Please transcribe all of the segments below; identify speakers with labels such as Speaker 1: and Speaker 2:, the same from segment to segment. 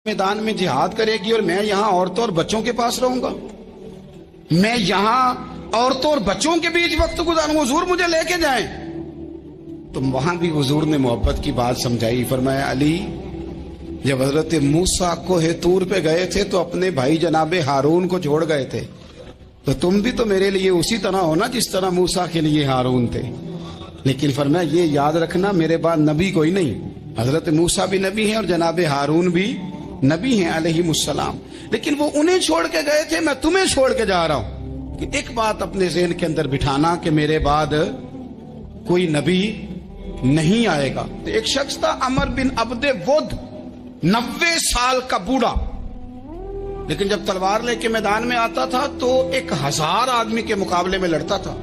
Speaker 1: میدان میں جہاد کرے گی اور میں یہاں عورتوں اور بچوں کے پاس رہوں گا، میں یہاں عورتوں اور بچوں کے بیچ وقت گزاروں، حضور مجھے لے کے جائیں۔ تو وہاں بھی حضور نے محبت کی بات سمجھائی، فرمایا علی جب حضرت موسیٰ کوہ طور پہ گئے تھے تو اپنے بھائی جناب ہارون کو چھوڑ گئے تھے، تو تم بھی تو میرے لیے اسی طرح ہونا جس طرح موسیٰ کے لیے ہارون تھے۔ لیکن فرمایا یہ یاد رکھنا میرے بعد نبی کوئی نہیں، حضرت موسیٰ بھی نبی ہیں اور جناب ہارون بھی نبی ہیں علیہم السلام، لیکن وہ انہیں چھوڑ کے گئے تھے، میں تمہیں چھوڑ کے جا رہا ہوں۔ کہ ایک بات اپنے ذہن کے اندر بٹھانا کہ میرے بعد کوئی نبی نہیں آئے گا۔ تو ایک شخص تھا عمر بن عبد ود، 90 سال کا بوڑھا، لیکن جب تلوار لے کے میدان میں آتا تھا تو 1000 آدمی کے مقابلے میں لڑتا تھا،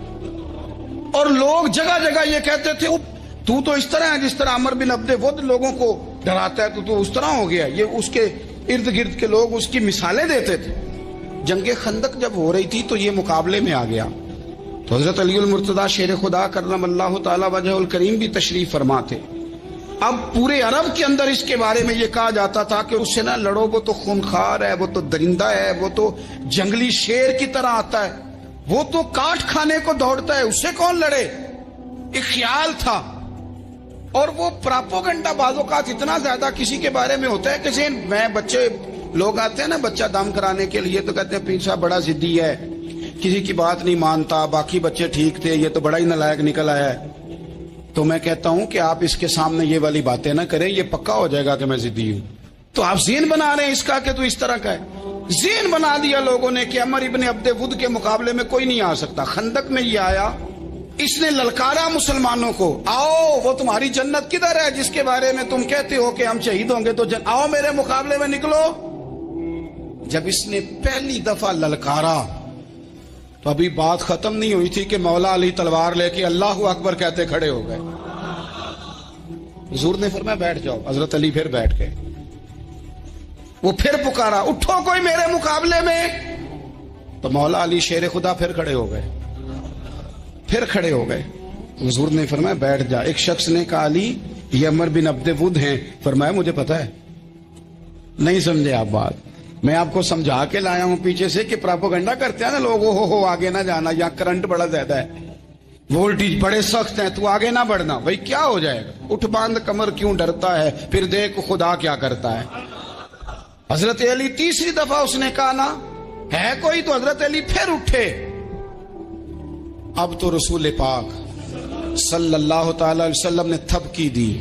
Speaker 1: اور لوگ جگہ جگہ یہ کہتے تھے تو اس طرح ہے جس طرح عمر بن عبد ود لوگوں کو ڈراتا ہے، تو اس طرح ہو گیا۔ یہ اس کے ارد گرد کے لوگ اس کی مثالیں دیتے تھے۔ جنگ خندق جب ہو رہی تھی تو یہ مقابلے میں آ گیا، تو حضرت علی المرتضیٰ شیر خدا کرم اللہ تعالی وجہ الکریم بھی تشریف فرما تھے۔ اب پورے عرب کے اندر اس کے بارے میں یہ کہا جاتا تھا کہ اس سے نہ لڑو، وہ تو خونخوار ہے، وہ تو درندہ ہے، وہ تو جنگلی شیر کی طرح آتا ہے، وہ تو کاٹ کھانے کو دوڑتا ہے، اس سے کون لڑے۔ ایک خیال تھا، اور وہ پراپوگنڈا بعض اوقات اتنا زیادہ کسی کے بارے میں ہوتا ہے کہ میں بچے لوگ آتے ہیں نا بچہ دم کرانے کے لیے، تو کہتے ہیں پیر صاحب بڑا ضدی ہے، کسی کی بات نہیں مانتا، باقی بچے ٹھیک تھے، یہ تو بڑا ہی نالائق نکل آیا ہے۔ تو میں کہتا ہوں کہ آپ اس کے سامنے یہ والی باتیں نہ کریں، یہ پکا ہو جائے گا کہ میں ضدی ہوں۔ تو آپ ذہن بنا رہے ہیں اس کا کہ تو اس طرح کا ہے، ذہن بنا دیا لوگوں نے کہ عمر ابن عبد ود کے مقابلے میں کوئی نہیں آ سکتا۔ خندق میں یہ آیا، اس نے للکارا مسلمانوں کو، آؤ وہ تمہاری جنت کدھر ہے جس کے بارے میں تم کہتے ہو کہ ہم شہید ہوں گے، تو آؤ میرے مقابلے میں نکلو۔ جب اس نے پہلی دفعہ للکارا تو ابھی بات ختم نہیں ہوئی تھی کہ مولا علی تلوار لے کے اللہ اکبر کہتے کھڑے ہو گئے۔ حضور نے فرمایا بیٹھ جاؤ، حضرت علی پھر بیٹھ گئے۔ وہ پھر پکارا اٹھو کوئی میرے مقابلے میں، تو مولا علی شیر خدا پھر کھڑے ہو گئے، پھر کھڑے ہو گئے۔ حضور نے فرمایا بیٹھ جا۔ ایک شخص نے کہا علی یہ عمر بن عبد ود ہیں، فرمایا مجھے پتا ہے۔ نہیں سمجھے آپ بات، میں آپ کو سمجھا کے لایا ہوں پیچھے سے کہ پراپوگنڈا کرتے ہیں نا لوگ، ہو آگے نہ جانا، یا کرنٹ بڑا زیادہ ہے، وولٹیج بڑے سخت ہیں، تو آگے نہ بڑھنا۔ بھائی کیا ہو جائے گا، اٹھ باندھ کمر کیوں ڈرتا ہے، پھر دیکھ خدا کیا کرتا ہے۔ حضرت علی تیسری دفعہ اس نے کہا نا ہے کوئی، تو حضرت علی پھر اٹھے۔ اب تو رسول پاک صلی اللہ تعالی علیہ وسلم نے تھپکی دی۔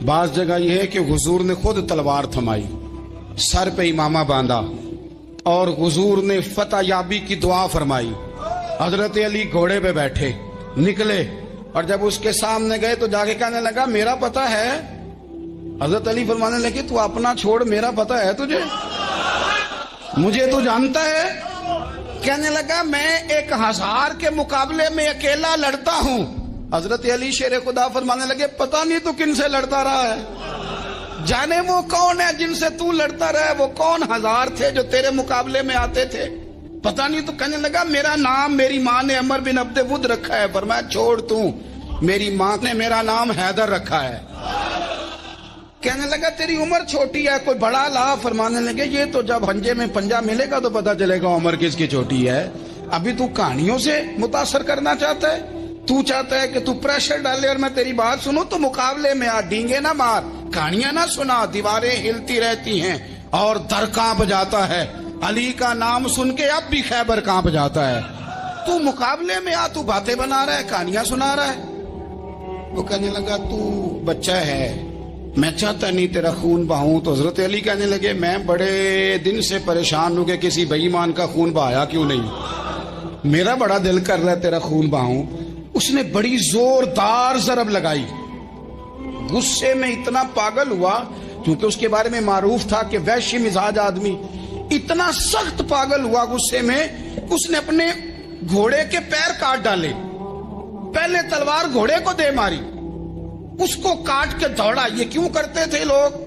Speaker 1: بعض جگہ یہ ہے کہ حضور نے خود تلوار تھمائی، سر پہ امامہ باندھا، اور حضور نے فتح یابی کی دعا فرمائی۔ حضرت علی گھوڑے پہ بیٹھے نکلے، اور جب اس کے سامنے گئے تو جا کے کہنے لگا میرا پتہ ہے۔ حضرت علی فرمانے لگے تو اپنا چھوڑ، میرا پتہ ہے تجھے، مجھے تو جانتا ہے۔ کہنے لگا میں 1000 کے مقابلے میں اکیلا لڑتا ہوں۔ حضرت علی شیر خدا فرمانے لگے پتہ نہیں تو کن سے لڑتا رہا ہے، جانے وہ کون ہے جن سے تو لڑتا رہا ہے، وہ کون 1000 تھے جو تیرے مقابلے میں آتے تھے، پتہ نہیں۔ تو کہنے لگا میرا نام میری ماں نے عمر بن عبد ود رکھا ہے۔ فرمایا چھوڑ تو، میری ماں نے میرا نام حیدر رکھا ہے۔ کہنے لگا تیری عمر چھوٹی ہے، کوئی بڑا لا۔ فرمانے لگے یہ تو جب ہنجے میں پنجہ ملے گا تو پتہ چلے گا عمر کس کی چھوٹی ہے، ابھی تو کہانیوں سے متاثر کرنا چاہتا ہے، تو چاہتا ہے کہ تو پریشر ڈالے اور میں تیری بات سنوں، تو مقابلے میں آ، ڈینگے نہ مار، کہانیاں نہ سنا، دیواریں ہلتی رہتی ہیں اور در کانپ جاتا ہے، علی کا نام سن کے اب بھی خیبر کانپ جاتا ہے، تو مقابلے میں آ، تو باتیں بنا رہا ہے، کہانیاں سنا رہا ہے۔ وہ کہنے لگا تو بچہ ہے، میں چاہتا نہیں تیرا خون بہاؤں۔ تو حضرت علی کہنے لگے میں بڑے دن سے پریشان ہوں کہ کسی بے ایمان کا خون بہایا کیوں نہیں، میرا بڑا دل کر رہا ہے تیرا خون بہاؤں۔ اس نے بڑی زوردار ضرب لگائی، غصے میں اتنا پاگل ہوا، کیونکہ اس کے بارے میں معروف تھا کہ وحشی مزاج آدمی، اتنا سخت پاگل ہوا غصے میں، اس نے اپنے گھوڑے کے پیر کاٹ ڈالے، پہلے تلوار گھوڑے کو دے ماری، اس کو کاٹ کے دوڑا۔ یہ کیوں کرتے تھے لوگ،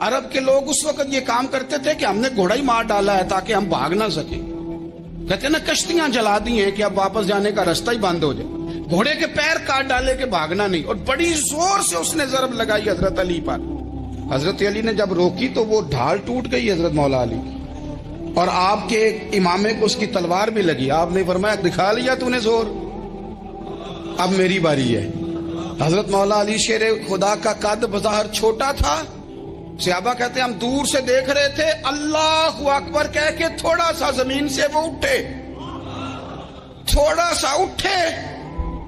Speaker 1: عرب کے لوگ اس وقت یہ کام کرتے تھے کہ ہم نے گھوڑا ہی مار ڈالا ہے تاکہ ہم بھاگ نہ سکیں، کہتے ہیں نا کشتیاں جلا دی ہیں کہ اب واپس جانے کا راستہ ہی بند ہو جائے، گھوڑے کے پیر کاٹ ڈالے کہ بھاگنا نہیں، اور بڑی زور سے اس نے ضرب لگائی حضرت علی پر۔ حضرت علی نے جب روکی تو وہ ڈھال ٹوٹ گئی حضرت مولا علی، اور آپ کے امامے کو اس کی تلوار بھی لگی. آپ نے فرمایا دکھا لیا تو نے زور، اب میری باری ہے. حضرت مولا علی شیر خدا کا قد بظاہر چھوٹا تھا. صحابہ کہتے ہیں ہم دور سے دیکھ رہے تھے، اللہ اکبر کہہ کے تھوڑا سا زمین سے وہ اٹھے، تھوڑا سا اٹھے،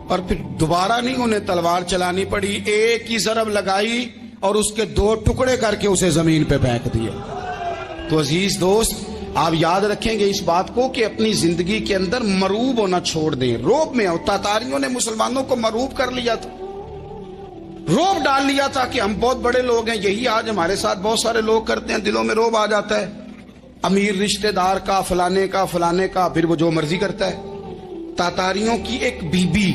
Speaker 1: اور پھر دوبارہ نہیں انہیں تلوار چلانی پڑی، ایک ہی ضرب لگائی اور اس کے 2 ٹکڑے کر کے اسے زمین پہ پھینک دیے. تو عزیز دوست، آپ یاد رکھیں گے اس بات کو کہ اپنی زندگی کے اندر مروب ہونا چھوڑ دیں. روب میں تاتاریوں نے مسلمانوں کو مروب کر لیا تھا، روب ڈال لیا تھا کہ ہم بہت بڑے لوگ ہیں. یہی آج ہمارے ساتھ بہت سارے لوگ کرتے ہیں، دلوں میں روب آ جاتا ہے، امیر رشتہ دار کا، فلانے کا، فلانے کا، پھر وہ جو مرضی کرتا ہے. تاتاریوں کی ایک بی بی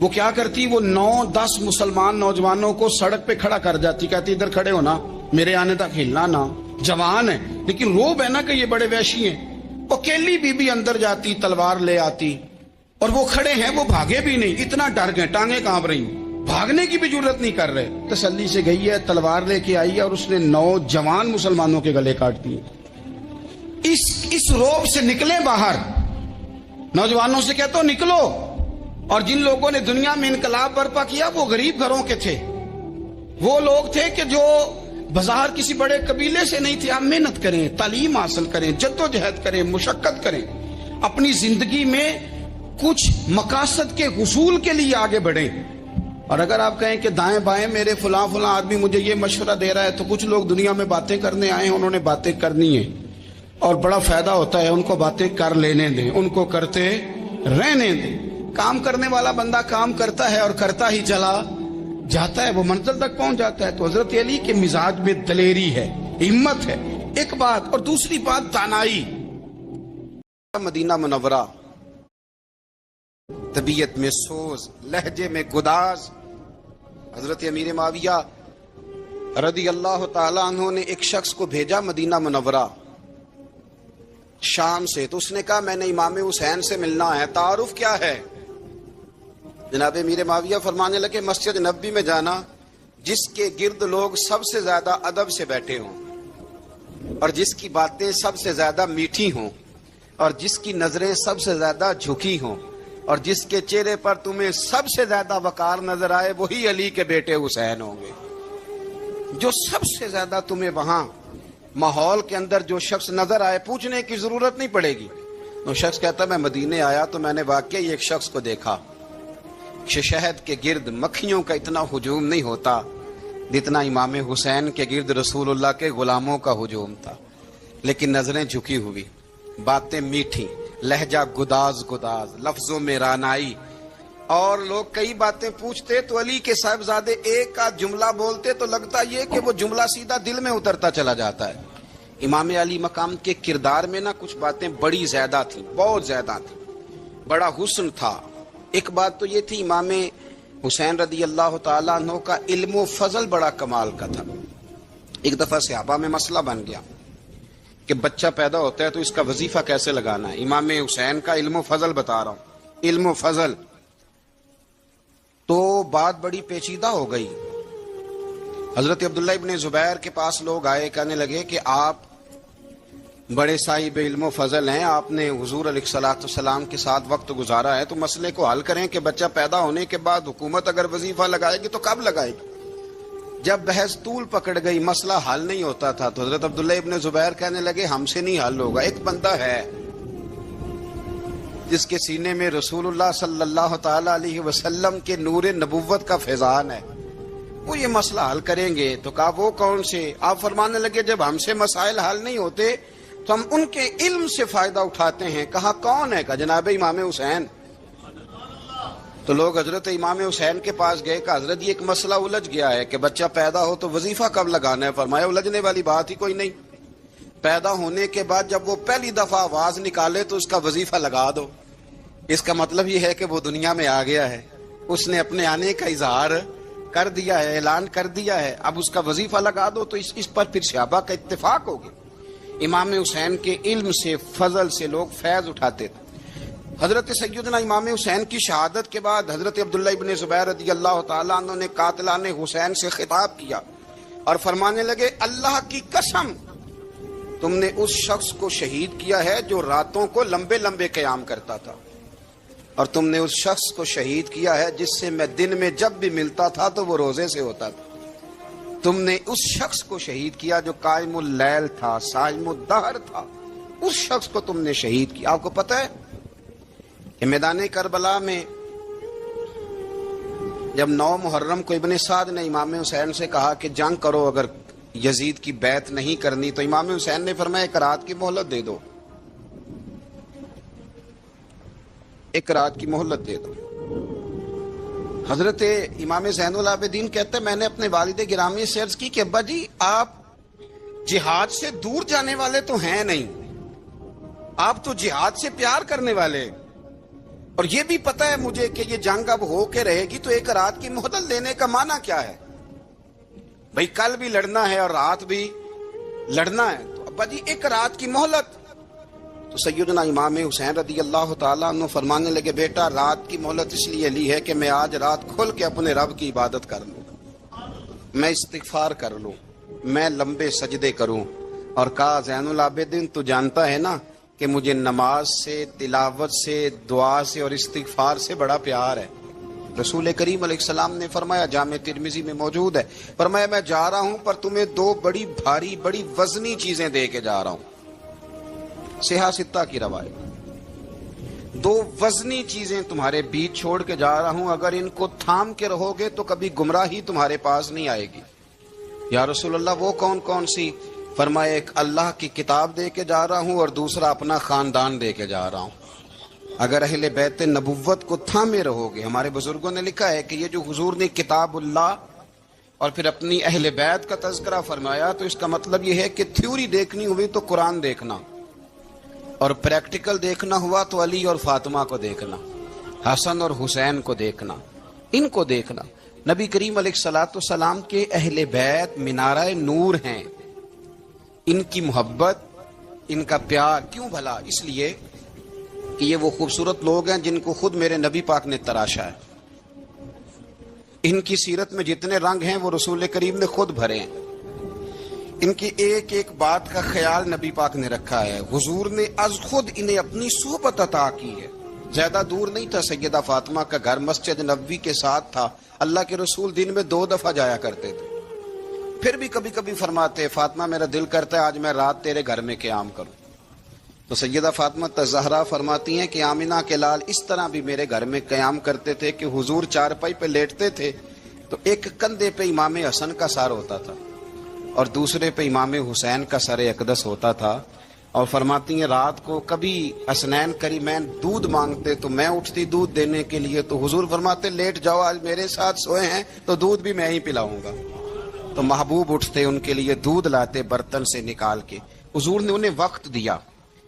Speaker 1: وہ کیا کرتی، وہ 9-10 مسلمان نوجوانوں کو سڑک پہ کھڑا کر جاتی، کہتی ادھر کھڑے ہونا، میرے آنے تک ہلنا نہ. جوان ہے لیکن روب ہے نا کہ یہ بڑے وحشی ہیں. اکیلی بی بی اندر جاتی، تلوار لے آتی، اور وہ کھڑے ہیں، وہ بھاگے بھی نہیں، اتنا ڈر گئے، ٹانگیں کانپ رہی، بھاگنے کی بھی ضرورت نہیں کر رہے. تسلی سے گئی ہے، تلوار لے کے آئی ہے، اور اس نے 9 جوان مسلمانوں کے گلے کاٹ دیے. اس روب سے نکلے باہر. نوجوانوں سے کہتا ہوں نکلو. اور جن لوگوں نے دنیا میں انقلاب برپا کیا وہ غریب گھروں کے تھے، وہ لوگ تھے کہ جو بظاہر کسی بڑے قبیلے سے نہیں تھے. آپ محنت کریں، تعلیم حاصل کریں، جدوجہد کریں، مشقت کریں، اپنی زندگی میں کچھ مقاصد کے حصول کے لیے آگے بڑھیں. اور اگر آپ کہیں کہ دائیں بائیں میرے فلاں آدمی مجھے یہ مشورہ دے رہا ہے، تو کچھ لوگ دنیا میں باتیں کرنے آئے ہیں، انہوں نے باتیں کرنی ہیں اور بڑا فائدہ ہوتا ہے، ان کو باتیں کر لینے دیں، ان کو کرتے رہنے دیں. کام کرنے والا بندہ کام کرتا ہے اور کرتا ہی چلا جاتا ہے، وہ منزل تک پہنچ جاتا ہے. تو حضرت علی کے مزاج میں دلیری ہے، ہمت ہے، ایک بات. اور دوسری بات دانائی. مدینہ منورہ، طبیعت میں سوز، لہجے میں گداز. حضرت امیر معاویہ رضی اللہ تعالیٰ عنہ نے ایک شخص کو بھیجا مدینہ منورہ شام سے. تو اس نے کہا میں نے امام حسین سے ملنا ہے. تعارف کیا ہے؟ جناب امیر معاویہ فرمانے لگے مسجد نبوی میں جانا جس کے گرد لوگ سب سے زیادہ ادب سے بیٹھے ہوں، اور جس کی باتیں سب سے زیادہ میٹھی ہوں، اور جس کی نظریں سب سے زیادہ جھکی ہوں، اور جس کے چہرے پر تمہیں سب سے زیادہ وقار نظر آئے، وہی علی کے بیٹے حسین ہوں گے. جو سب سے زیادہ تمہیں وہاں ماحول کے اندر جو شخص نظر آئے، پوچھنے کی ضرورت نہیں پڑے گی. وہ شخص کہتا میں مدینے آیا تو میں نے واقعی ایک شخص کو دیکھا، شہد کے گرد مکھیوں کا اتنا ہجوم نہیں ہوتا جتنا امام حسین کے گرد رسول اللہ کے غلاموں کا ہجوم تھا. لیکن نظریں جھکی ہوئی، باتیں میٹھی، لہجہ گداز، لفظوں میں رانائی. اور لوگ کئی باتیں پوچھتے تو علی کے صاحبزادے ایک کا جملہ بولتے تو لگتا یہ کہ وہ جملہ سیدھا دل میں اترتا چلا جاتا ہے. امام علی مقام کے کردار میں نا کچھ باتیں بڑی زیادہ تھیں، بہت زیادہ تھیں. بڑا حسن تھا. ایک بات تو یہ تھی امام حسین رضی اللہ تعالیٰ عنہ کا علم و فضل بڑا کمال کا تھا. ایک دفعہ صحابہ میں مسئلہ بن گیا کہ بچہ پیدا ہوتا ہے تو اس کا وظیفہ کیسے لگانا ہے. امام حسین کا علم و فضل بتا رہا ہوں، علم و فضل. تو بات بڑی پیچیدہ ہو گئی. حضرت عبداللہ ابن زبیر کے پاس لوگ آئے، کہنے لگے کہ آپ بڑے صاحب علم و فضل ہیں، آپ نے حضور علیہ الصلوۃ والسلام کے ساتھ وقت گزارا ہے، تو مسئلے کو حل کریں کہ بچہ پیدا ہونے کے بعد حکومت اگر وظیفہ لگائے گی تو کب لگائے گی. جب بحث طول پکڑ گئی، مسئلہ حل نہیں ہوتا تھا، تو حضرت عبداللہ ابن زبیر کہنے لگے ہم سے نہیں حل ہوگا. ایک بندہ ہے جس کے سینے میں رسول اللہ صلی اللہ تعالی علیہ وسلم کے نور نبوت کا فیضان ہے، وہ یہ مسئلہ حل کریں گے. تو کہا وہ کون سے؟ آپ فرمانے لگے جب ہم سے مسائل حل نہیں ہوتے تو ہم ان کے علم سے فائدہ اٹھاتے ہیں. کہا کون ہے؟ کہا جناب امام حسین. تو لوگ حضرت امام حسین کے پاس گئے کہ حضرت یہ ایک مسئلہ الجھ گیا ہے کہ بچہ پیدا ہو تو وظیفہ کب لگانا ہے. فرمایا الجھنے والی بات ہی کوئی نہیں. پیدا ہونے کے بعد جب وہ پہلی دفعہ آواز نکالے تو اس کا وظیفہ لگا دو. اس کا مطلب یہ ہے کہ وہ دنیا میں آ گیا ہے، اس نے اپنے آنے کا اظہار کر دیا ہے، اعلان کر دیا ہے، اب اس کا وظیفہ لگا دو. تو اس پر پھر صحابہ کا اتفاق ہو گیا. امام حسین کے علم سے، فضل سے لوگ فیض اٹھاتے تھے. حضرت سیدنا امام حسین کی شہادت کے بعد حضرت عبداللہ ابن زبیر رضی اللہ تعالیٰ عنہ نے قاتلان حسین سے خطاب کیا اور فرمانے لگے اللہ کی قسم تم نے اس شخص کو شہید کیا ہے جو راتوں کو لمبے لمبے قیام کرتا تھا، اور تم نے اس شخص کو شہید کیا ہے جس سے میں دن میں جب بھی ملتا تھا تو وہ روزے سے ہوتا تھا۔ تم نے اس شخص کو شہید کیا جو قائم اللیل تھا، صائم الدہر تھا، اس شخص کو تم نے شہید کیا۔ آپ کو پتہ ہے کہ میدان کربلا میں جب 9 محرم کو ابن سعد نے امام حسین سے کہا کہ جنگ کرو اگر یزید کی بیعت نہیں کرنی، تو امام حسین نے فرمایا ایک رات کی مہلت دے دو، ایک رات کی مہلت دے دو۔ حضرت امام زین العابدین کہتے ہیں میں نے اپنے والد گرامی سے عرض کی کہ ابا جی آپ جہاد سے دور جانے والے تو ہیں نہیں، آپ تو جہاد سے پیار کرنے والے، اور یہ بھی پتہ ہے مجھے کہ یہ جنگ اب ہو کے رہے گی، تو ایک رات کی مہلت لینے کا معنی کیا ہے؟ بھئی کل بھی لڑنا ہے اور رات بھی لڑنا ہے، تو ابا جی ایک رات کی مہلت۔ تو سیدنا امام حسین رضی اللہ تعالیٰ عنہ فرمانے لگے بیٹا رات کی مہلت اس لیے لی ہے کہ میں آج رات کھل کے اپنے رب کی عبادت کر لوں، میں استغفار کر لوں، میں لمبے سجدے کروں۔ اور کہا زین العابدین تو جانتا ہے نا کہ مجھے نماز سے، تلاوت سے، دعا سے اور استغفار سے بڑا پیار ہے۔ رسول کریم علیہ السلام نے فرمایا، جامع ترمذی میں موجود ہے، فرمایا میں جا رہا ہوں پر تمہیں 2 بڑی بھاری بڑی وزنی چیزیں دے کے جا رہا ہوں۔ صحیح 6 کی روایت، 2 وزنی چیزیں تمہارے بیچ چھوڑ کے جا رہا ہوں، اگر ان کو تھام کے رہو گے تو کبھی گمراہی تمہارے پاس نہیں آئے گی۔ یا رسول اللہ وہ کون کون سی؟ فرمایا ایک اللہ کی کتاب دے کے جا رہا ہوں اور دوسرا اپنا خاندان دے کے جا رہا ہوں۔ اگر اہل بیت نبوت کو تھامے رہو گے، ہمارے بزرگوں نے لکھا ہے کہ یہ جو حضور نے کتاب اللہ اور پھر اپنی اہل بیت کا تذکرہ فرمایا تو اس کا مطلب یہ ہے کہ تھیوری دیکھنی ہوئی تو قرآن دیکھنا، اور پریکٹیکل دیکھنا ہوا تو علی اور فاطمہ کو دیکھنا، حسن اور حسین کو دیکھنا، ان کو دیکھنا۔ نبی کریم علیہ الصلوۃ والسلام کے اہل بیت منارہ نور ہیں، ان کی محبت، ان کا پیار کیوں بھلا؟ اس لیے کہ یہ وہ خوبصورت لوگ ہیں جن کو خود میرے نبی پاک نے تراشا ہے، ان کی سیرت میں جتنے رنگ ہیں وہ رسول کریم نے خود بھرے ہیں، ان کی ایک ایک بات کا خیال نبی پاک نے رکھا ہے، حضور نے از خود انہیں اپنی صحبت عطا کی ہے۔ زیادہ دور نہیں تھا سیدہ فاطمہ کا گھر، مسجد نبوی کے ساتھ تھا، اللہ کے رسول دن میں 2 دفعہ جایا کرتے تھے، پھر بھی کبھی کبھی فرماتے فاطمہ میرا دل کرتا ہے آج میں رات تیرے گھر میں قیام کروں، تو سیدہ فاطمہ الزہرا فرماتی ہیں کہ آمنہ کے لال اس طرح بھی میرے گھر میں قیام کرتے تھے کہ حضور چارپائی پہ لیٹتے تھے تو ایک کندھے پہ امام حسن کا سر ہوتا تھا اور دوسرے پہ امام حسین کا سر اقدس ہوتا تھا، اور فرماتی ہیں رات کو کبھی حسنین کریمین دودھ مانگتے تو میں اٹھتی دودھ دینے کے لیے، تو حضور فرماتے لیٹ جاؤ آج میرے ساتھ سوئے ہیں تو دودھ بھی میں ہی پلاؤں گا، تو محبوب اٹھتے ان کے لیے دودھ لاتے برتن سے نکال کے، حضور نے انہیں وقت دیا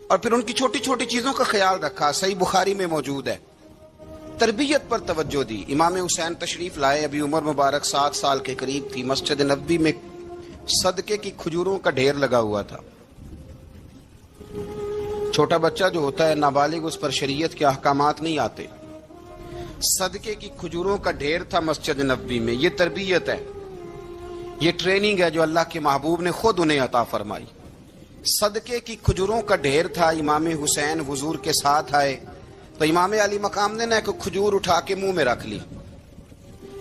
Speaker 1: اور پھر ان کی چھوٹی چھوٹی چیزوں کا خیال رکھا۔ صحیح بخاری میں موجود ہے، تربیت پر توجہ دی۔ امام حسین تشریف لائے، ابھی عمر مبارک 7 سال کے قریب تھی، مسجد نبوی میں صدقے کی کھجوروں کا ڈھیر لگا ہوا تھا۔ چھوٹا بچہ جو ہوتا ہے نابالغ، اس پر شریعت کے احکامات نہیں آتے، صدقے کی کھجوروں کا ڈھیر تھا مسجد نبوی میں۔ یہ تربیت ہے، یہ ٹریننگ ہے جو اللہ کے محبوب نے خود انہیں عطا فرمائی۔ صدقے کی کھجوروں کا ڈھیر تھا، امام حسین حضور کے ساتھ آئے تو امام علی مقام نے ایک کھجور اٹھا کے منہ میں رکھ لی۔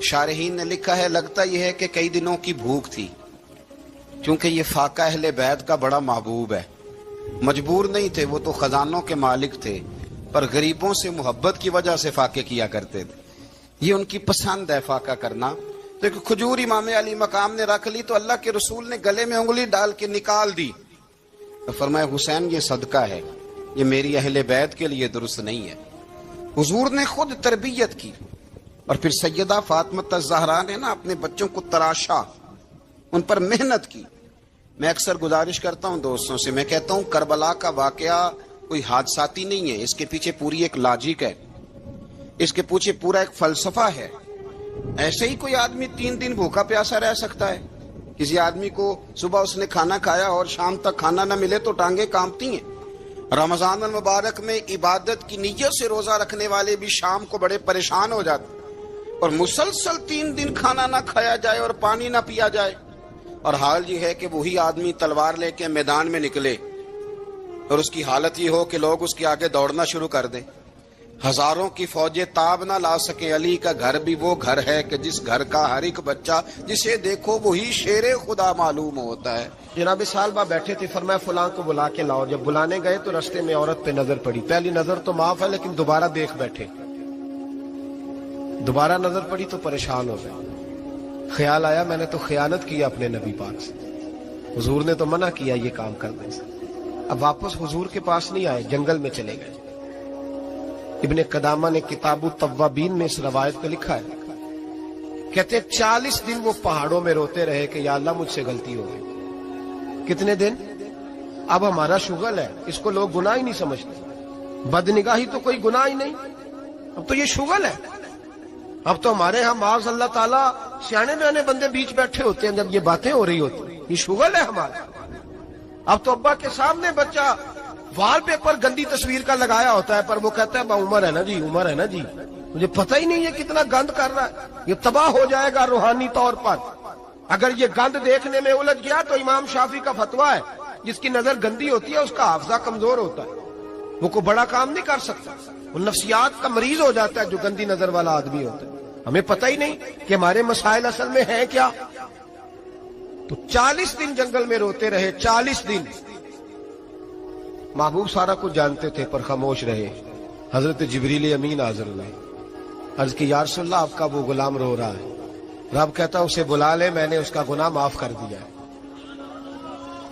Speaker 1: شارحین نے لکھا ہے لگتا یہ ہے کہ کئی دنوں کی بھوک تھی، کیونکہ یہ فاقہ اہل بیت کا بڑا محبوب ہے، مجبور نہیں تھے، وہ تو خزانوں کے مالک تھے، پر غریبوں سے محبت کی وجہ سے فاقے کیا کرتے تھے، یہ ان کی پسند ہے فاقہ کرنا۔ تو ایک کھجور امام علی مقام نے رکھ لی تو اللہ کے رسول نے گلے میں انگلی ڈال کے نکال دی، تو فرمایا حسین یہ صدقہ ہے، یہ میری اہل بیت کے لیے درست نہیں ہے۔ حضور نے خود تربیت کی، اور پھر سیدہ فاطمہ الزہرا نے اپنے بچوں کو تراشا، ان پر محنت کی۔ میں اکثر گزارش کرتا ہوں دوستوں سے، میں کہتا ہوں کربلا کا واقعہ کوئی حادثاتی نہیں ہے، اس کے پیچھے پوری ایک لاجک ہے، اس کے پیچھے پورا ایک فلسفہ ہے۔ ایسے ہی کوئی آدمی 3 دن بھوکا پیاسا رہ سکتا ہے؟ کسی آدمی کو صبح اس نے کھانا کھایا اور شام تک کھانا نہ ملے تو ٹانگیں کانپتی ہیں، رمضان المبارک میں عبادت کی نیت سے روزہ رکھنے والے بھی شام کو بڑے پریشان ہو جاتے اور مسلسل 3 دن کھانا نہ کھایا جائے اور پانی نہ پیا جائے، اور حال یہ ہے کہ وہی آدمی تلوار لے کے میدان میں نکلے اور اس کی حالت یہ ہو کہ لوگ اس کے آگے دوڑنا شروع کر دیں، ہزاروں کی فوجیں تاب نہ لا سکیں۔ علی کا گھر بھی وہ گھر ہے کہ جس گھر کا ہر ایک بچہ جسے دیکھو وہی شیر خدا معلوم ہوتا ہے۔
Speaker 2: جناب صالبہ بیٹھے تھے، فرمایا فلاں کو بلا کے لاؤ۔ جب بلانے گئے تو رستے میں عورت پہ نظر پڑی، پہلی نظر تو معاف ہے لیکن دوبارہ دیکھ بیٹھے، دوبارہ نظر پڑی تو پریشان ہو گئے۔ خیال آیا میں نے تو خیانت کیا اپنے نبی پاک سے، حضور نے تو منع کیا یہ کام کرنے سے۔ اب واپس حضور کے پاس نہیں آئے، جنگل میں چلے گئے۔ ابن قدامہ نے کتاب التوابین میں اس روایت کو لکھا ہے، کہتے 40 دن وہ پہاڑوں میں روتے رہے کہ یا اللہ مجھ سے غلطی ہو گئی۔ کتنے دن؟ اب ہمارا شغل ہے، اس کو لوگ گناہ ہی نہیں سمجھتے، بدنگاہی تو کوئی گناہ ہی نہیں، اب تو یہ شغل ہے۔ اب تو ہمارے ہاں معاذ اللہ تعالیٰ سیانے بیانے بندے بیچ بیٹھے ہوتے ہیں جب یہ باتیں ہو رہی ہوتی، یہ شغل ہے ہمارا۔ اب تو ابا کے سامنے بچہ وال پیپر گندی تصویر کا لگایا ہوتا ہے پر وہ کہتا ہے عمر ہے نا جی، عمر ہے نا جی، مجھے پتہ ہی نہیں ہے کتنا گند کر رہا ہے، یہ تباہ ہو جائے گا روحانی طور پر۔ اگر یہ گند دیکھنے میں الجھ گیا تو امام شافعی کا فتویٰ ہے جس کی نظر گندی ہوتی ہے اس کا حافظہ کمزور ہوتا ہے، وہ کوئی بڑا کام نہیں کر سکتا، وہ نفسیات کا مریض ہو جاتا ہے جو گندی نظر والا آدمی ہوتا ہے۔ ہمیں پتہ ہی نہیں کہ ہمارے مسائل اصل میں ہیں کیا۔ تو 40 دن جنگل میں روتے رہے، 40 دن۔ محبوب سارا کچھ جانتے تھے پر خاموش رہے۔ حضرت جبریل امین حاضر ہوئے، عرض کی یا رسول اللہ آپ کا وہ غلام رو رہا ہے۔ رب کہتا اسے بلا لے، میں نے اس کا گناہ معاف کر دیا ہے۔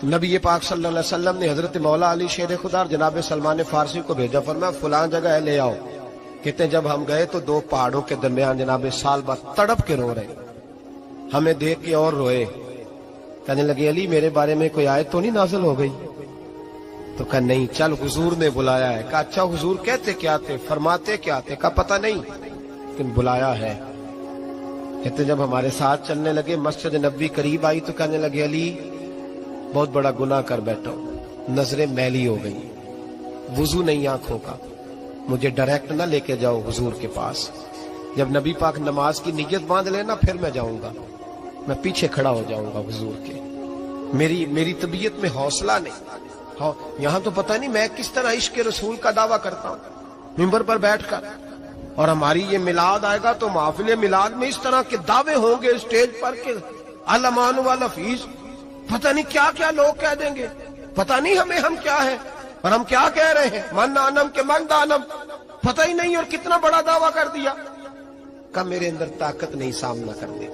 Speaker 2: نبی پاک صلی اللہ علیہ وسلم نے حضرت مولا علی شیر خدا اور جناب سلمان فارسی کو بھیجا، فرمایا فلاں جگہ ہے لے آؤ۔ کہتے ہیں جب ہم گئے تو 2 پہاڑوں کے درمیان جناب صالبہ تڑپ کے رو رہے، ہمیں دیکھ کے اور روئے، کہنے لگے علی میرے بارے میں کوئی آیت تو نہیں نازل ہو گئی؟ تو کہا نہیں، چل حضور نے بلایا ہے۔ کہا اچھا حضور کہتے کیا تھے، فرماتے کیا تھے؟ کہا پتہ نہیں لیکن بلایا ہے۔ کہتے جب ہمارے ساتھ چلنے لگے مسجد نبوی قریب آئی تو کہنے لگے علی بہت بڑا گناہ کر بیٹھا ہوں، نظریں میلی ہو گئی، وضو نہیں آنکھوں کا، مجھے ڈائریکٹ نہ لے کے جاؤ حضور کے پاس، جب نبی پاک نماز کی نیت باندھ لینا پھر میں جاؤں گا، میں پیچھے کھڑا ہو جاؤں گا حضور کے، میری طبیعت میں حوصلہ نہیں۔ یہاں تو پتہ نہیں میں کس طرح عشق رسول کا دعویٰ کرتا ہوں منبر پر بیٹھ کر، اور ہماری یہ میلاد آئے گا تو محفل میلاد میں اس طرح کے دعوے ہوں گے اسٹیج پر کہ علمان والحفیظ، پتہ نہیں کیا کیا لوگ کہہ دیں گے، پتہ نہیں ہم کیا ہے اور ہم کیا کہہ رہے ہیں، من آنم کے من دانم، پتہ ہی نہیں، اور کتنا بڑا دعویٰ کر دیا۔ کہ میرے اندر طاقت نہیں سامنا کرنے۔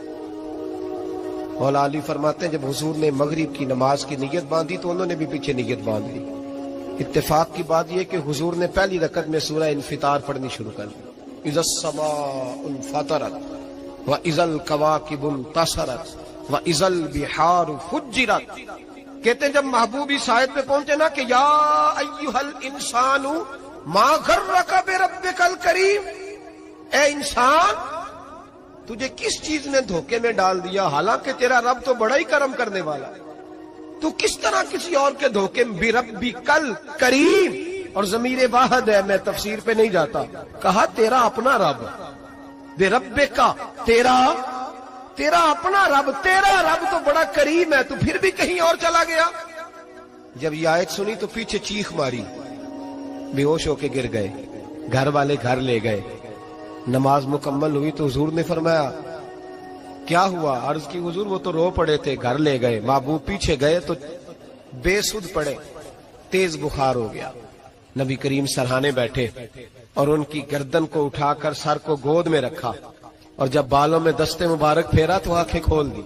Speaker 2: مولا علی فرماتے ہیں جب حضور نے مغرب کی نماز کی نیت باندھی تو انہوں نے بھی پیچھے نیت باندھ لی۔ اتفاق کی بات یہ کہ حضور نے پہلی رکعت میں سورہ انفطار پڑھنی شروع کر دی، اذا السماء انفطرت واذا الکواکب انتصرت واذا البحار فجرت۔ کہتے ہیں جب محبوب اس آیت پہ پہنچے نا کہ یا ایھا الانسان ما غرک بربک الکریم، اے انسان تجھے کس چیز نے دھوکے میں ڈال دیا، حالانکہ تیرا رب تو بڑا ہی کرم کرنے والا ہے، تو کس طرح کسی اور کے دھوکے میں، بربک الکریم، اور ضمیر واحد ہے، میں تفسیر پہ نہیں جاتا، کہا تیرا اپنا رب، بربک تیرا اپنا رب، تیرا رب تو بڑا کریم ہے، تو پھر بھی کہیں اور چلا گیا۔ جب یہ آیت سنی تو پیچھے چیخ ماری، بے ہوش ہو کے گر گئے، گھر والے گھر لے گئے، نماز مکمل ہوئی تو حضور نے فرمایا کیا ہوا؟ عرض کی حضور وہ تو رو پڑے تھے، گھر لے گئے۔ محبوب پیچھے گئے تو بے سدھ پڑے، تیز بخار ہو گیا۔ نبی کریم سرہانے بیٹھے اور ان کی گردن کو اٹھا کر سر کو گود میں رکھا، اور جب بالوں میں دستے مبارک پھیرا تو آنکھیں کھول دی،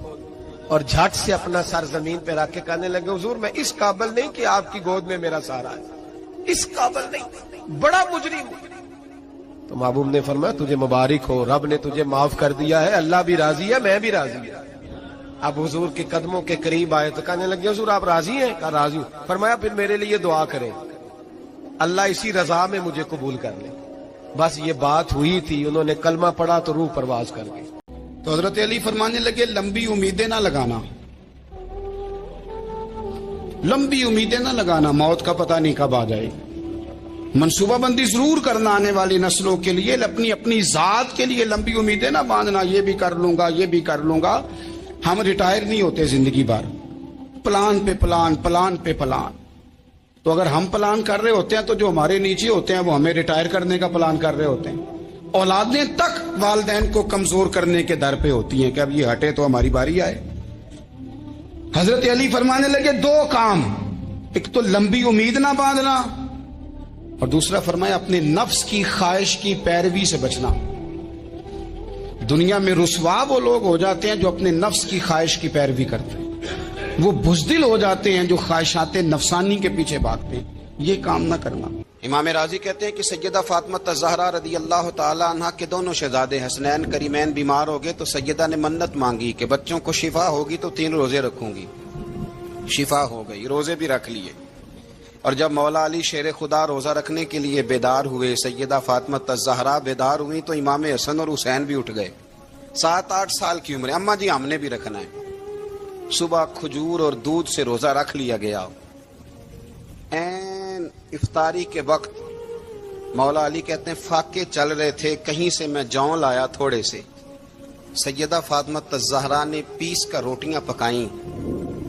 Speaker 2: اور جھٹ سے اپنا سر زمین پہ رکھ کے کہنے لگے حضور میں اس قابل نہیں کہ آپ کی گود میں میرا سارا ہے، اس قابل نہیں، بڑا مجرم ہوں۔ تو محبوب نے فرمایا تجھے مبارک ہو، رب نے تجھے معاف کر دیا ہے، اللہ بھی راضی ہے، میں بھی راضی ہوں۔ اب حضور کے قدموں کے قریب آئے تو کہنے لگے حضور آپ راضی ہیں؟ کہا راضی ہوں۔ فرمایا پھر میرے لیے دعا کریں، اللہ اسی رضا میں مجھے قبول کر لے۔ بس یہ بات ہوئی تھی، انہوں نے کلمہ پڑھا تو روح پرواز کر گئی۔
Speaker 1: تو حضرت علی فرمانے لگے لمبی امیدیں نہ لگانا، لمبی امیدیں نہ لگانا، موت کا پتہ نہیں کب آ جائے۔ منصوبہ بندی ضرور کرنا آنے والی نسلوں کے لیے، اپنی اپنی ذات کے لیے لمبی امیدیں نہ باندھنا، یہ بھی کر لوں گا یہ بھی کر لوں گا۔ ہم ریٹائر نہیں ہوتے زندگی بھر، پلان پہ پلان، پلان پہ پلان۔ تو اگر ہم پلان کر رہے ہوتے ہیں تو جو ہمارے نیچے ہوتے ہیں وہ ہمیں ریٹائر کرنے کا پلان کر رہے ہوتے ہیں۔ اولادیں تک والدین کو کمزور کرنے کے در پہ ہوتی ہیں کہ اب یہ ہٹے تو ہماری باری آئے۔ حضرت علی فرمانے لگے دو کام، ایک تو لمبی امید نہ باندھنا، اور دوسرا فرمایا اپنے نفس کی خواہش کی پیروی سے بچنا۔ دنیا میں رسوا وہ لوگ ہو جاتے ہیں جو اپنے نفس کی خواہش کی پیروی کرتے ہیں، وہ بزدل ہو جاتے ہیں جو خواہشات نفسانی کے پیچھے بھاگتے ہیں۔ یہ کام نہ کرنا۔ امام راضی کہتے ہیں کہ سیدہ فاطمہ الزہرا رضی اللہ تعالی عنہ کے دونوں شہزادے حسنین کریمین بیمار ہو گئے تو سیدہ نے منت مانگی کہ بچوں کو شفا ہوگی تو 3 روزے رکھوں گی۔ شفا ہو گئی، روزے بھی رکھ لیے۔ اور جب مولا علی شیر خدا روزہ رکھنے کے لیے بیدار ہوئے، سیدہ فاطمہ الزہرا بیدار ہوئی تو امام حسن اور حسین بھی اٹھ گئے۔ 7-8 سال کی عمر، اماں جی ہم نے بھی رکھنا ہے۔ صبح کھجور اور دودھ سے روزہ رکھ لیا گیا۔ این افطاری کے وقت مولا علی کہتے ہیں فاقے چل رہے تھے، کہیں سے میں جوں لایا تھوڑے سے۔ سیدہ فاطمہ الزہرا نے پیس کر روٹیاں پکائیں۔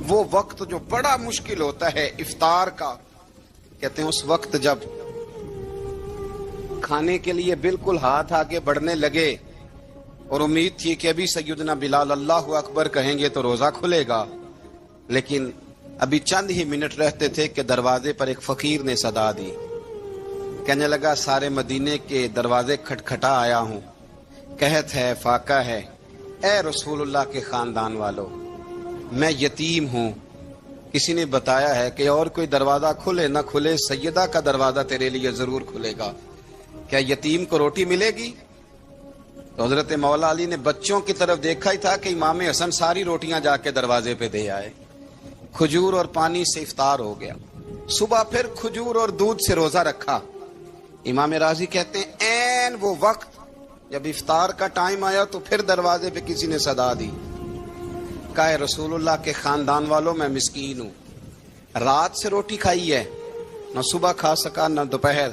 Speaker 1: وہ وقت جو بڑا مشکل ہوتا ہے افطار کا، کہتے ہیں اس وقت جب کھانے کے لیے بالکل ہاتھ آگے بڑھنے لگے اور امید تھی کہ ابھی سیدنا بلال اللہ اکبر کہیں گے تو روزہ کھلے گا، لیکن ابھی چند ہی منٹ رہتے تھے کہ دروازے پر ایک فقیر نے صدا دی۔ کہنے لگا سارے مدینے کے دروازے کھٹکھٹا آیا ہوں، قحط ہے، فاقہ ہے، اے رسول اللہ کے خاندان والو، میں یتیم ہوں، کسی نے بتایا ہے کہ اور کوئی دروازہ کھلے نہ کھلے سیدہ کا دروازہ تیرے لیے ضرور کھلے گا، کیا یتیم کو روٹی ملے گی؟ تو حضرت مولا علی نے بچوں کی طرف دیکھا ہی تھا کہ امام حسن ساری روٹیاں جا کے دروازے پہ دے آئے۔ کھجور اور پانی سے افطار ہو گیا۔ صبح پھر کھجور اور دودھ سے روزہ رکھا۔ امام راضی کہتے ہیں این وہ وقت جب افطار کا ٹائم آیا تو پھر دروازے پہ کسی نے صدا دی، کہا رسول اللہ کے خاندان والوں میں مسکین ہوں، رات سے روٹی کھائی ہے، نہ صبح کھا سکا نہ دوپہر،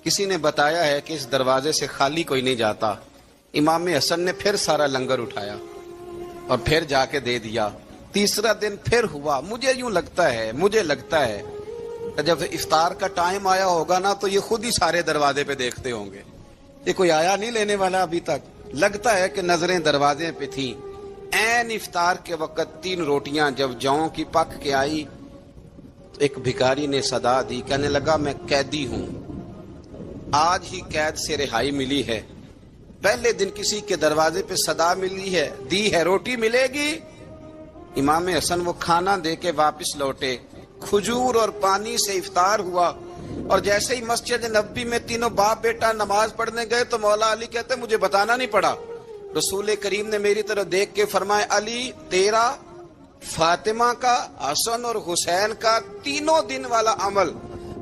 Speaker 1: کسی نے بتایا ہے کہ اس دروازے سے خالی کوئی نہیں جاتا۔ امام حسن نے پھر سارا لنگر اٹھایا اور پھر جا کے دے دیا۔ تیسرا دن پھر ہوا۔ مجھے لگتا ہے کہ جب افطار کا ٹائم آیا ہوگا نا تو یہ خود ہی سارے دروازے پہ دیکھتے ہوں گے، یہ کوئی آیا نہیں لینے والا ابھی تک۔ لگتا ہے کہ نظریں دروازے پہ تھیں۔ این افطار کے وقت 3 روٹیاں جب جوں کی پک کے آئی تو ایک بھکاری نے صدا دی، کہنے لگا میں قیدی ہوں، آج ہی قید سے رہائی ملی ہے، پہلے دن کسی کے دروازے پہ صدا ملی ہے، دی ہے روٹی ملے گی۔ امام حسن وہ کھانا دے کے واپس لوٹے، کھجور اور پانی سے افطار ہوا، اور جیسے ہی مسجد نبوی میں تینوں باپ بیٹا نماز پڑھنے گئے تو مولا علی کہتے مجھے بتانا نہیں پڑا، رسول کریم نے میری طرف دیکھ کے فرمایا علی تیرا، فاطمہ کا، حسن اور حسین کا 3 دن والا عمل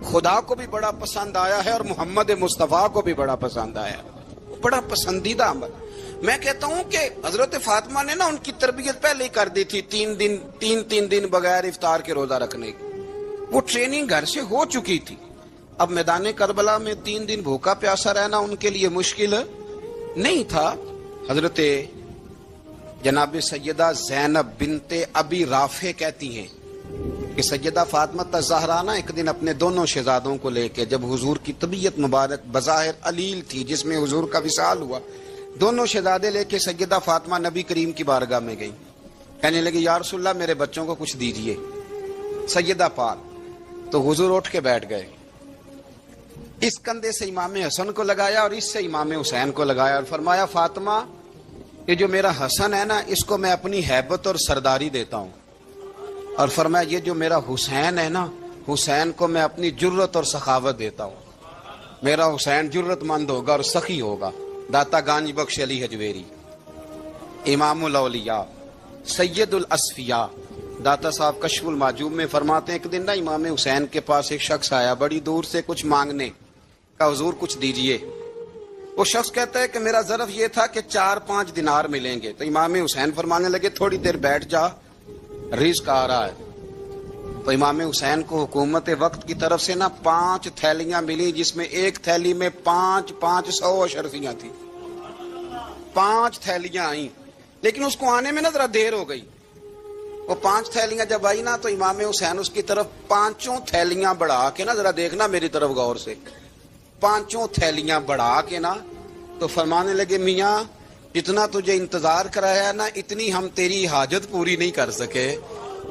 Speaker 1: خدا کو بھی بڑا پسند آیا ہے اور محمد مصطفیٰ کو بھی بڑا پسند آیا، بڑا پسندیدہ عمل۔ میں کہتا ہوں کہ حضرت فاطمہ نے نا ان کی تربیت پہلے ہی کر دی تھی، 3 دن بغیر افطار کے روزہ رکھنے کی، وہ ٹریننگ گھر سے ہو چکی تھی۔ اب میدان کربلا میں 3 دن بھوکا پیاسا رہنا ان کے لیے مشکل نہیں تھا۔ حضرت جناب سیدہ زینب بنت ابی رافع کہتی ہیں کہ سیدہ فاطمہ الزہرا نا ایک دن اپنے دونوں شہزادوں کو لے کے، جب حضور کی طبیعت مبارک بظاہر علیل تھی جس میں حضور کا وصال ہوا، دونوں شہزادے لے کے سیدہ فاطمہ نبی کریم کی بارگاہ میں گئی، کہنے لگی یا رسول اللہ میرے بچوں کو کچھ دیجئے سیدہ پاک۔ تو حضور اٹھ کے بیٹھ گئے، اس کندھے سے امام حسن کو لگایا اور اس سے امام حسین کو لگایا اور فرمایا فاطمہ یہ جو میرا حسن ہے نا اس کو میں اپنی ہیبت اور سرداری دیتا ہوں، اور فرمایا یہ جو میرا حسین ہے نا حسین کو میں اپنی جرت اور سخاوت دیتا ہوں، میرا حسین جرت مند ہوگا اور سخی ہوگا۔ داتا گانج بخش علی حجویری، امام الاولیاء، سید الاسفیاء، داتا صاحب کشف المعجوب میں فرماتے ہیں ایک دن نا امام حسین کے پاس ایک شخص آیا بڑی دور سے کچھ مانگنے کا، حضور کچھ دیجئے۔ وہ شخص کہتا ہے کہ میرا ظرف یہ تھا کہ 4-5 دینار ملیں گے، تو امام حسین فرمانے لگے تھوڑی دیر بیٹھ جا، رزق آ رہا ہے۔ تو امام حسین کو حکومت وقت کی طرف سے نا 5 تھیلیاں ملی، جس میں ایک تھیلی میں 500 اشرفیاں تھیں. 5 تھیلیاں آئیں، لیکن اس کو آنے میں نا ذرا دیر ہو گئی. وہ 5 تھیلیاں جب آئی نا تو امام حسین اس کی طرف 5 تھیلیاں بڑھا کے نا، ذرا دیکھنا میری طرف غور سے، 5 تھیلیاں بڑھا کے نا تو فرمانے لگے میاں جتنا تجھے انتظار کرایا ہے نا اتنی ہم تیری حاجت پوری نہیں کر سکے.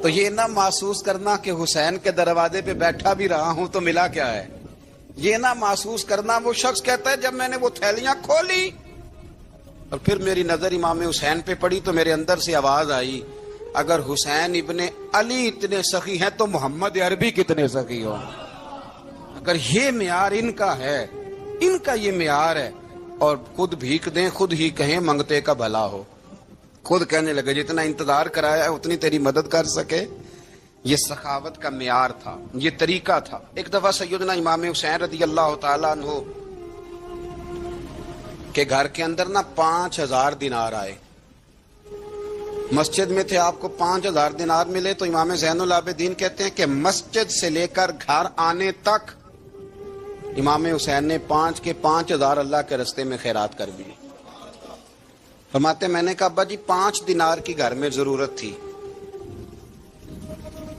Speaker 1: تو یہ نہ محسوس کرنا کہ حسین کے دروازے پہ بیٹھا بھی رہا ہوں تو ملا کیا ہے. یہ نہ محسوس کرنا. وہ شخص کہتا ہے جب میں نے وہ تھیلیاں کھولی اور پھر میری نظر امام حسین پہ پڑی تو میرے اندر سے آواز آئی اگر حسین ابن علی اتنے سخی ہیں تو محمد عربی کتنے سخی ہوں. اگر یہ معیار ان کا ہے، ان کا یہ معیار ہے، اور خود بھیک دیں خود ہی کہیں منگتے کا بھلا ہو، خود کہنے لگے جتنا انتظار کرایا ہے اتنی تیری مدد کر سکے. یہ سخاوت کا معیار تھا، یہ طریقہ تھا. ایک دفعہ سیدنا امام حسین رضی اللہ تعالیٰ عنہ کے گھر کے اندر نا 5000 دینار آئے. مسجد میں تھے، آپ کو 5000 دینار ملے تو امام زین العابدین کہتے ہیں کہ مسجد سے لے کر گھر آنے تک امام حسین نے 5 کے 5000 اللہ کے رستے میں خیرات کر دیے. فرماتے میں نے کہا ابا جی 5 دینار کی گھر میں ضرورت تھی،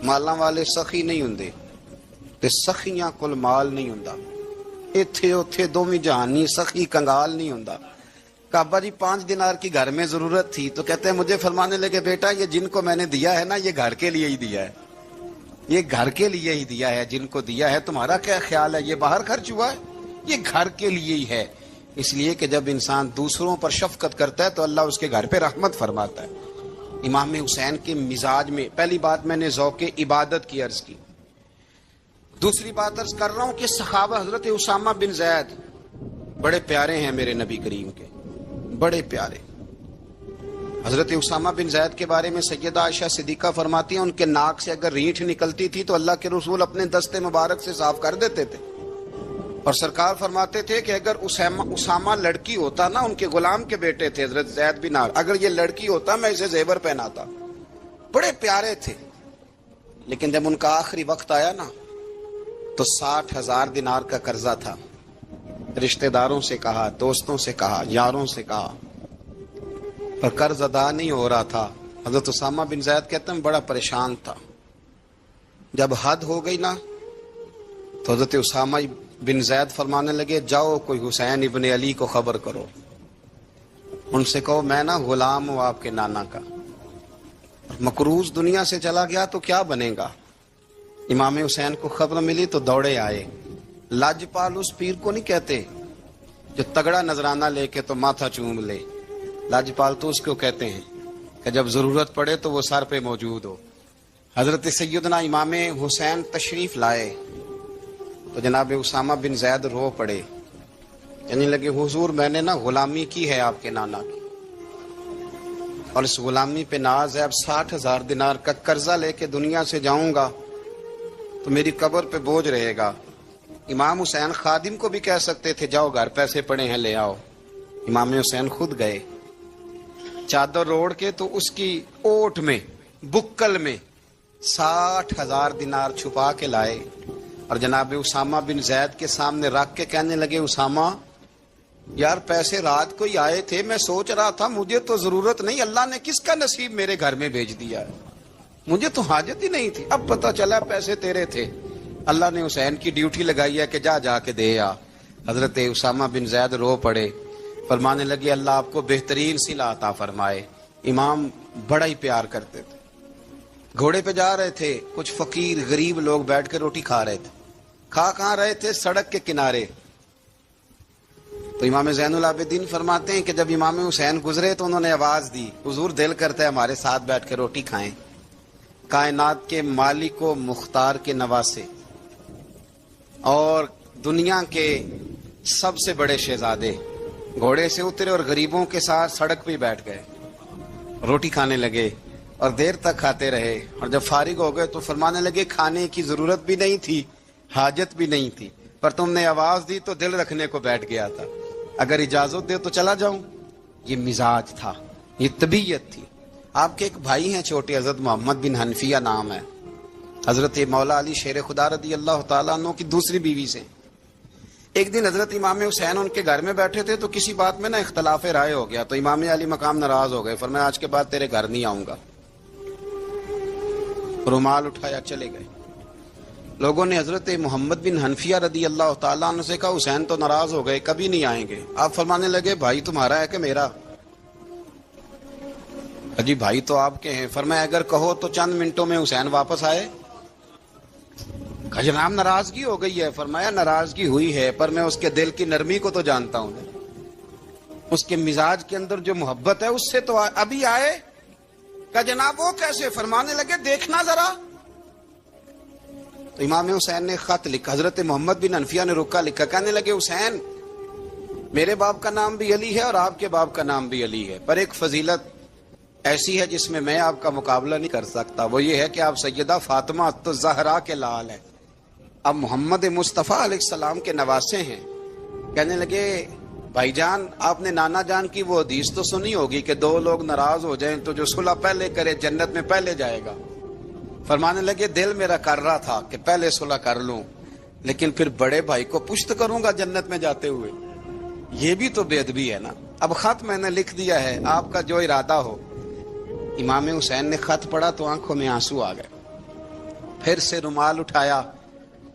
Speaker 1: مالاں والے سخی نہیں ہوندے تے سخیاں کل مال نہیں ہوندا، ایتھے اوتھے دوویں جہانی سخی کنگال نہیں ہوندا. کہا ابا جی 5 دینار کی گھر میں ضرورت تھی. تو کہتے ہیں مجھے فرمانے لگے بیٹا یہ جن کو میں نے دیا ہے نا یہ گھر کے لیے ہی دیا ہے، یہ گھر کے لیے ہی دیا ہے. جن کو دیا ہے تمہارا کیا خیال ہے یہ باہر خرچ ہوا ہے؟ یہ گھر کے لیے ہی ہے. اس لیے کہ جب انسان دوسروں پر شفقت کرتا ہے تو اللہ اس کے گھر پہ رحمت فرماتا ہے. امام حسین کے مزاج میں پہلی بات میں نے ذوق عبادت کی عرض کی. دوسری بات عرض کر رہا ہوں کہ صحابہ حضرت اسامہ بن زید بڑے پیارے ہیں میرے نبی کریم کے، بڑے پیارے. حضرت اسامہ بن زید کے بارے میں سیدہ عائشہ صدیقہ فرماتی ہیں ان کے ناک سے اگر ریٹھ نکلتی تھی تو اللہ کے رسول اپنے دستے مبارک سے صاف کر دیتے تھے. اور سرکار فرماتے تھے کہ اگر اسامہ لڑکی ہوتا نا، ان کے غلام کے بیٹے تھے حضرت زید بن عامر، اگر یہ لڑکی ہوتا میں اسے زیور پہناتا. بڑے پیارے تھے. لیکن جب ان کا آخری وقت آیا نا تو 60,000 دینار کا قرضہ تھا. رشتہ داروں سے کہا، دوستوں سے کہا، یاروں سے کہا، پر قرض ادا نہیں ہو رہا تھا. حضرت اسامہ بن زید کہتے ہیں بڑا پریشان تھا. جب حد ہو گئی نا تو حضرت اسامہ بن زید فرمانے لگے جاؤ کوئی حسین ابن علی کو خبر کرو، ان سے کہو میں نا غلام ہوں آپ کے نانا کا، مقروض دنیا سے چلا گیا تو کیا بنے گا. امام حسین کو خبر ملی تو دوڑے آئے. لاجپال اس پیر کو نہیں کہتے جو تگڑا نذرانہ لے کے تو ماتھا چوم لے، لاجپال تو اس کو کہتے ہیں کہ جب ضرورت پڑے تو وہ سر پہ موجود ہو. حضرت سیدنا امام حسین تشریف لائے تو جناب اسامہ بن زید رو پڑے، کہنے لگے حضور میں نے نا غلامی کی ہے آپ کے نانا کی، اور اس غلامی پہ ناز ہے. اب 60,000 دینار کا قرضہ لے کے دنیا سے جاؤں گا تو میری قبر پہ بوجھ رہے گا. امام حسین خادم کو بھی کہہ سکتے تھے جاؤ گھر پیسے پڑے ہیں لے آؤ. امام حسین خود گئے، چادر روڑ کے تو اس کی اوٹ میں بکل میں 60,000 دینار چھپا کے لائے اور جناب اسامہ بن زید کے سامنے رکھ کے کہنے لگے اسامہ یار پیسے رات کو ہی آئے تھے، میں سوچ رہا تھا مجھے تو ضرورت نہیں، اللہ نے کس کا نصیب میرے گھر میں بھیج دیا ہے، مجھے تو حاجت ہی نہیں تھی، اب پتہ چلا پیسے تیرے تھے. اللہ نے حسین کی ڈیوٹی لگائی ہے کہ جا کے دے آ. حضرت اسامہ بن زید رو پڑے، فرمانے لگے اللہ آپ کو بہترین صلہ عطا فرمائے. امام بڑا ہی پیار کرتے تھے. گھوڑے پہ جا رہے تھے، کچھ فقیر غریب لوگ بیٹھ کے روٹی کھا رہے تھے. کہاں رہے تھے؟ سڑک کے کنارے. تو امام زین العابدین فرماتے ہیں کہ جب امام حسین گزرے تو انہوں نے آواز دی حضور دل کرتا ہے ہمارے ساتھ بیٹھ کے روٹی کھائیں. کائنات کے مالک و مختار کے نواسے اور دنیا کے سب سے بڑے شہزادے گھوڑے سے اترے اور غریبوں کے ساتھ سڑک پہ بیٹھ گئے، روٹی کھانے لگے اور دیر تک کھاتے رہے. اور جب فارغ ہو گئے تو فرمانے لگے کھانے کی ضرورت بھی نہیں تھی، حاجت بھی نہیں تھی، پر تم نے آواز دی تو دل رکھنے کو بیٹھ گیا تھا، اگر اجازت دے تو چلا جاؤں. یہ مزاج تھا، یہ طبیعت تھی. آپ کے ایک بھائی ہیں چھوٹے، حضرت محمد بن حنفیہ نام ہے، حضرت مولا علی شیر خدا رضی اللہ تعالیٰ عنہ کی دوسری بیوی سے ایک دن حضرت امام حسین ان کے گھر میں بیٹھے تھے تو کسی بات میں نا اختلاف رائے ہو گیا، تو امام علی مقام ناراض ہو گئے، فرمایا آج کے بعد تیرے گھر نہیں آؤں گا، رومال اٹھایا چلے گئے۔ لوگوں نے حضرت محمد بن حنفیہ رضی اللہ تعالیٰ عنہ سے کہا حسین تو ناراض ہو گئے، کبھی نہیں آئیں گے۔ آپ فرمانے لگے بھائی تمہارا ہے کہ میرا؟ جی بھائی تو آپ کے ہیں۔ فرمایا اگر کہو تو چند منٹوں میں حسین واپس آئے۔ جناب ناراضگی ہو گئی ہے۔ فرمایا ناراضگی ہوئی ہے پر میں اس کے دل کی نرمی کو تو جانتا ہوں، اس کے مزاج کے اندر جو محبت ہے اس سے تو ابھی آئے۔ کہ جناب وہ کیسے؟ فرمانے لگے دیکھنا ذرا۔ تو امام حسین نے خط لکھا، حضرت محمد بن حنفیہ نے رکا لکھا، کہنے لگے حسین میرے باپ کا نام بھی علی ہے اور آپ کے باپ کا نام بھی علی ہے، پر ایک فضیلت ایسی ہے جس میں آپ کا مقابلہ نہیں کر سکتا، وہ یہ ہے کہ آپ سیدہ فاطمہ تو زہرا کے لال ہیں، اب محمد مصطفیٰ علیہ السلام کے نواسے ہیں۔ کہنے لگے بھائی جان آپ نے نانا جان کی وہ حدیث تو سنی ہوگی کہ دو لوگ ناراض ہو جائیں تو جو صلح پہلے کرے جنت میں پہلے جائے گا۔ فرمانے لگے دل میرا کر رہا تھا کہ پہلے صلح کر لوں، لیکن پھر بڑے بھائی کو پشت کروں گا جنت میں جاتے ہوئے، یہ بھی تو بے ادبی ہے نا۔ اب خط میں نے لکھ دیا ہے، آپ کا جو ارادہ ہو۔ امام حسین نے خط پڑھا تو آنکھوں میں آنسو آ گئے، پھر سے رومال اٹھایا۔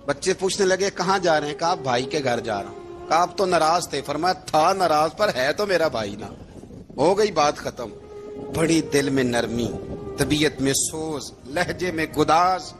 Speaker 1: بچے پوچھنے لگے کہاں جا رہے ہیں؟ کہا بھائی کے گھر جا رہا ہوں۔ کہا آپ تو ناراض تھے؟ فرمایا تھا ناراض پر ہے تو میرا بھائی نا، ہو گئی بات ختم۔ بڑی دل میں نرمی، طبیعت میں سوز، لہجے میں گداز،